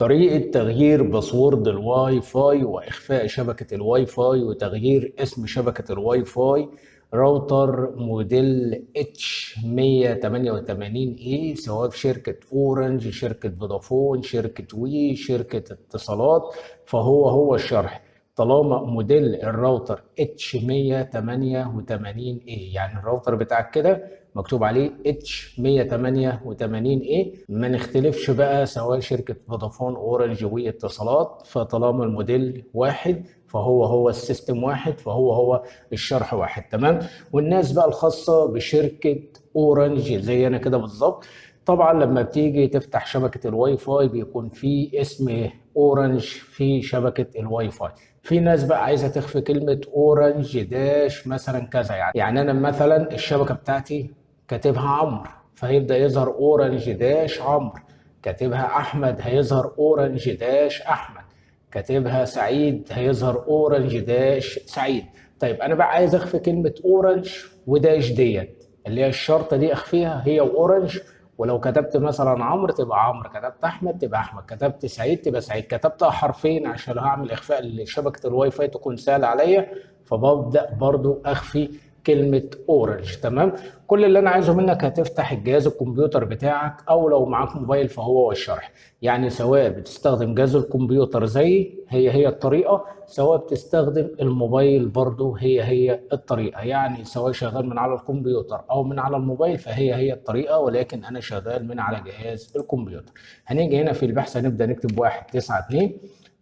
طريقة تغيير باسورد الواي فاي وإخفاء شبكة الواي فاي وتغيير اسم شبكة الواي فاي راوتر موديل H188A، سواء في شركة أورنج، شركة فودافون، شركة وي، شركة اتصالات. فهو الشرح. طالما موديل الراوتر H188A، يعني الراوتر بتاعك كده مكتوب عليه H188A، ما نختلفش بقى سواء شركة فودافون، اورنج، وي، اتصالات. فطالما الموديل واحد فهو السيستم واحد، فهو الشرح واحد. تمام. والناس بقى الخاصة بشركة اورنج زي انا كده بالظبط، طبعا لما بتيجي تفتح شبكة الواي فاي بيكون في اسم اورنج في شبكة الواي فاي. في ناس بقى عايزة تخفي كلمة اورنج داش مثلا كذا، يعني انا مثلا الشبكة بتاعتي كاتبها عمرو، فهيبدأ يظهر اورنج داش عمرو. كاتبها احمد هيظهر اورنج داش احمد. كاتبها سعيد هيظهر اورنج داش سعيد. طيب انا بقى عايز اخفي كلمة اورنج وداش ديت، اللي هي الشرطة دي اخفيها هي واورنج. ولو كتبت مثلا عمرو تبقى عمرو، كتبت احمد تبقى احمد، كتبت سعيد تبقى سعيد، كتبتها حرفين عشان لو هعمل اخفاء لشبكة الواي فاي تكون سهل عليا، فببدأ برضو اخفي كلمة اورنج. تمام. كل اللي انا عايزه منك هتفتح الجهاز الكمبيوتر بتاعك، او لو معاك موبايل فهو الشرح. يعني سواء بتستخدم جهاز الكمبيوتر زي هي الطريقة، سواء بتستخدم الموبايل برضو هي الطريقة. يعني سواء شغال من على الكمبيوتر او من على الموبايل فهي الطريقة، ولكن انا شغال من على جهاز الكمبيوتر. هنيجي هنا في البحث هنبدأ نكتب 192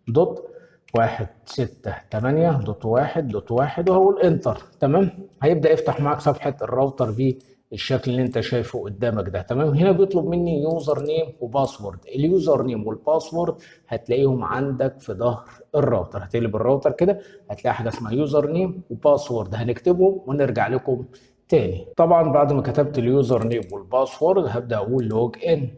دوت 168 دوت 1 دوت 1 وهو الانتر. تمام. هيبدأ يفتح معاك صفحة الراوتر بالشكل اللي انت شايفه قدامك ده. تمام. هنا بيطلب مني يوزر نيم وباسورد. اليوزر نيم والباسورد هتلاقيهم عندك في ظهر الراوتر. هتقلب الراوتر كده هتلاقي حاجة اسمها يوزر نيم وباسورد، هنكتبهم ونرجع لكم تاني. طبعا بعد ما كتبت اليوزر نيم والباسورد هبدأ اقول لوج ان.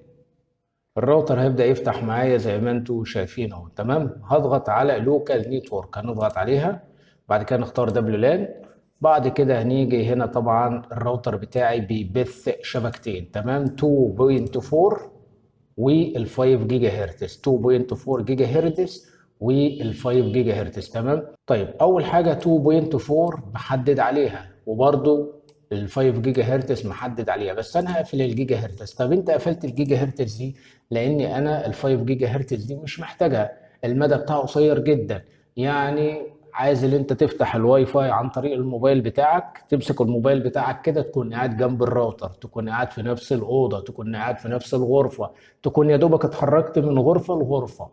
الراوتر هيبدأ يفتح معايا زي ما انتم شايفين اهو. تمام. هضغط على لوكال نتورك، هنضغط عليها. بعد كده نختار دبليو لان. بعد كده هنيجي هنا، طبعا الراوتر بتاعي بيبث شبكتين. تمام. 2.4 وال 5 جيجا هرتز، 2.4 جيجا هرتز وال 5 جيجا هرتز. تمام. طيب اول حاجه 2.4 محدد عليها، وبرده ال 5 جيجا هرتز محدد عليها، بس انا هقفل الجيجا هرتز. طب انت قفلت الجيجا هرتز دي لاني انا ال 5 جيجا هرتز دي مش محتاجها، المدى بتاعه قصير جدا. يعني عايز اللي انت تفتح الواي فاي عن طريق الموبايل بتاعك، تمسك الموبايل بتاعك كده تكون قاعد جنب الراوتر، تكون قاعد في نفس الأوضة، تكون قاعد في نفس الغرفة، تكون يا دوبك اتحركت من غرفة لغرفة،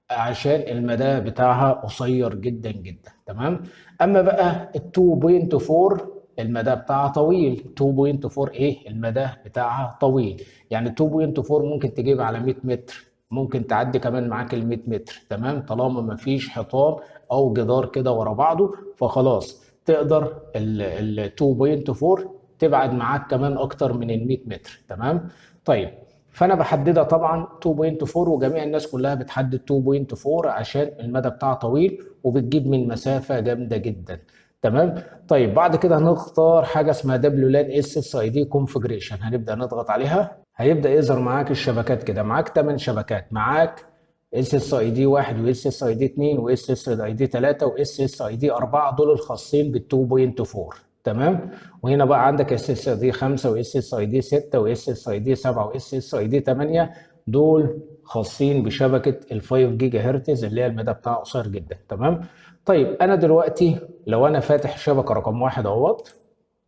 عشان المدى بتاعها قصير جدا جدا. تمام. اما بقى ال 2.4 المدى بتاعها طويل. 2.4 ايه المدى بتاعها طويل، يعني 2.4 ممكن تجيب على 100 متر، ممكن تعدي كمان معاك ال 100 متر. تمام. طالما ما فيش حيطان او جدار كده ورا بعضه فخلاص تقدر ال 2.4 تبعد معاك كمان اكتر من ال 100 متر. تمام. طيب فانا بحددها طبعا 2.4، وجميع الناس كلها بتحدد 2.4 عشان المدى بتاعها طويل وبتجيب من مسافه جامده جدا. تمام. طيب بعد كده هنختار حاجه اسمها دبليو لان اس اس اي دي كونفجريشن، هنبدا نضغط عليها. هيبدا يظهر معاك الشبكات كده، معاك 8 شبكات. معاك اس اس اي دي 1 واس اس اي دي 2 واس اس اي دي 3 واس اس اي دي 4، دول الخاصين بال 2.4. تمام. وهنا بقى عندك اس اس اي دي 5 واس اس اي دي 6 واس اس اي دي 7 واس اس اي دي 8، دول خاصين بشبكه ال 5 جيجا هرتز اللي هي المدى بتاعها قصير جدا. تمام. طيب انا دلوقتي لو انا فاتح شبكه رقم واحد اهوت،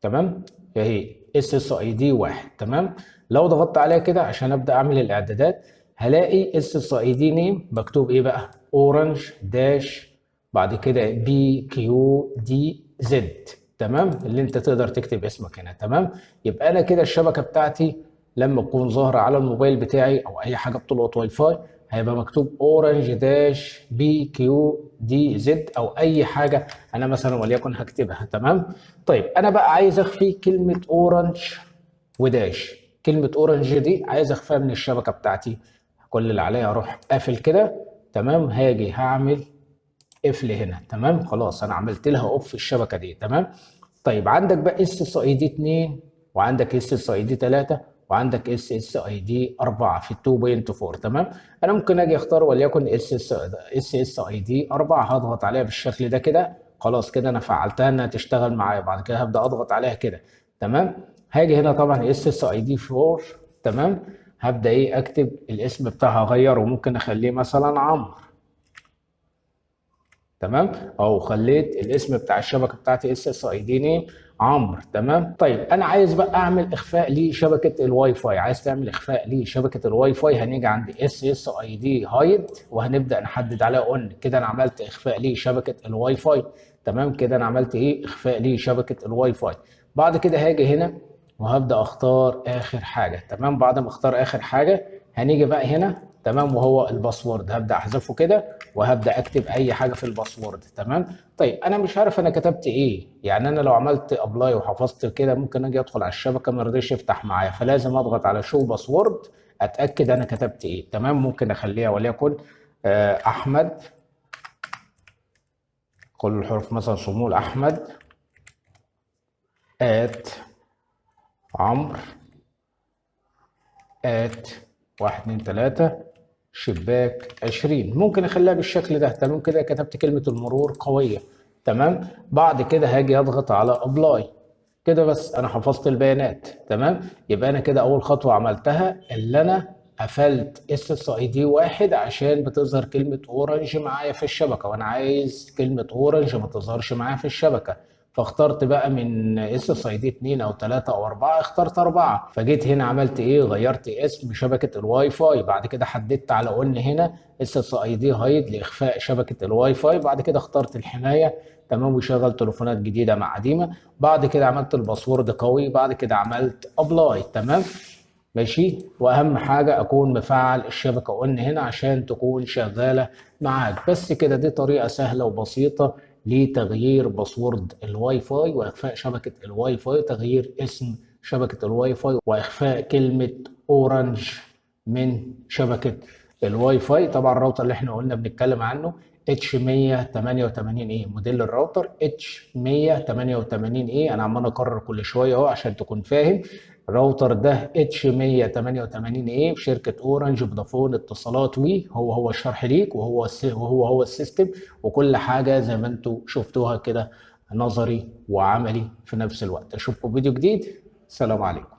تمام، اهي اس اس اي دي 1. تمام. لو ضغطت عليها كده عشان ابدا اعمل الاعدادات هلاقي اس اس اي دي نيم مكتوب ايه بقى؟ اورنج داش، بعد كده بي كيو دي زد. تمام. اللي انت تقدر تكتب اسمك هنا. تمام. يبقى انا كده الشبكه بتاعتي لما تكون ظاهره على الموبايل بتاعي او اي حاجه بتلقط واي فاي هيبقى مكتوب اورنج داش بي كيو دي زد، او اي حاجه انا مثلا وليكن هكتبها. تمام. طيب انا بقى عايز اخفي كلمه اورنج وداش. كلمه اورنج دي عايز اخفيها من الشبكه بتاعتي. كل اللي عليا اروح قافل كده. تمام. هاجي هعمل قفل هنا. تمام. خلاص انا عملت لها اوف في الشبكه دي. تمام. طيب عندك بقى اس اس اي دي 2 وعندك اس اس اي دي 3 وعندك اس اس اي دي 4 في 2.4. تمام. انا ممكن اجي اختار وليكن اس اس اي دي 4، هضغط عليها بالشكل ده كده. خلاص كده انا فعلتها انها تشتغل معايا. بعد كده هبدا اضغط عليها كده. تمام. هاجي هنا طبعا اس اس اي دي 4. تمام. هبدا اكتب الاسم بتاعها، اغيره، ممكن اخليه مثلا عمرو. تمام. او خليت الاسم بتاع الشبكه بتاعتي اس اس اي دي نيم عمرو. تمام. طيب انا عايز بقى اعمل اخفاء لشبكه الواي فاي. عايز تعمل اخفاء لشبكه الواي فاي، هنيجي عند اس اس اي دي هايد وهنبدا نحدد عليها اون. كده انا عملت اخفاء لشبكه الواي فاي. تمام. كده انا عملت اخفاء لشبكه الواي فاي. بعد كده هاجي هنا وهبدا اختار اخر حاجه. تمام. بعد ما اختار اخر حاجه هنيجي بقى هنا. تمام. وهو الباسورد هبدا احذفه كده وهبدا اكتب اي حاجه في الباسورد. تمام. طيب انا مش عارف انا كتبت ايه. يعني انا لو عملت ابلاي وحفظت كده ممكن اجي ادخل على الشبكه ما رضيش يفتح معايا، فلازم اضغط على شو باسورد اتاكد انا كتبت ايه. تمام. ممكن اخليها وليكن احمد، كل الحروف مثلا صمول، احمد ات عمرو ات 1 2 3 شباك 20. ممكن اخليها بالشكل ده. تمام. كده كتبت كلمة المرور قوية. تمام. بعد كده هاجي اضغط على ابلاي كده. بس انا حفظت البيانات. تمام. يبقى انا كده اول خطوة عملتها اللي انا قفلت اس اس اي دي 1 عشان بتظهر كلمة اورنج معايا في الشبكة، وانا عايز كلمة اورنج ما تظهرش معايا في الشبكة. فاخترت بقى من اس اس اي دي 2 او 3 او 4، اخترت 4. فجيت هنا عملت غيرت اسم شبكه الواي فاي. بعد كده حددت على قلنا هنا اس اس اي دي هايد لاخفاء شبكه الواي فاي. بعد كده اخترت الحمايه. تمام. وشغل تليفونات جديده مع قديمه. بعد كده عملت الباسورد قوي. بعد كده عملت ابلاي. تمام. ماشي. واهم حاجه اكون مفعل الشبكه قلنا هنا عشان تكون شغاله معاك. بس كده دي طريقه سهله وبسيطه لتغيير باسورد الواي فاي واخفاء شبكه الواي فاي، تغيير اسم شبكه الواي فاي، واخفاء كلمه اورنج من شبكه الواي فاي. طبعا الراوتر اللي احنا قلنا بنتكلم عنه اتش 188 اي، موديل الراوتر اتش 188 اي. انا عمال اكرر كل شويه اهو عشان تكون فاهم. الراوتر ده اتش 188 اي بشركه اورنج فودافون اتصالات وي. هو الشرح ليك، وهو السيستم وكل حاجه زي ما انتم شفتوها كده، نظري وعملي في نفس الوقت. اشوفكم فيديو جديد. سلام عليكم.